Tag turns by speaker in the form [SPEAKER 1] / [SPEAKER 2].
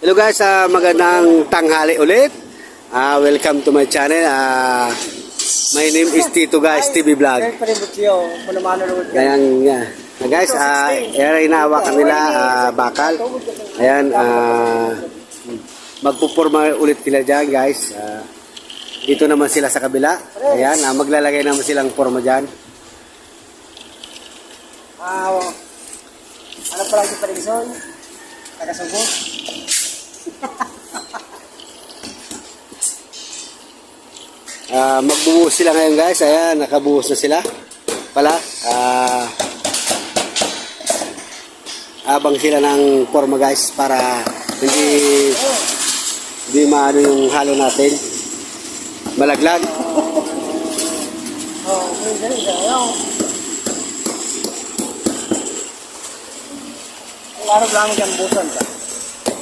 [SPEAKER 1] Hello guys, magandang tanghali ulit. Welcome to my channel. My name is Tito guys, TV Vlog. Ayan nga. Guys, ayan inahawakan nila bakal. Ayan, magpupurma ulit sila dyan guys. Dito naman sila sa kabila. Ayan, maglalagay naman silang porma dyan.
[SPEAKER 2] Ano pa lang si Paringson? Taga-Subo?
[SPEAKER 1] Magbubuhos sila ngayon guys. Ayan, nakabuhos na sila pala. Abang sila ng forma guys para hindi maano yung halo natin, malaglag.
[SPEAKER 2] Ang araw lang ang busan ka.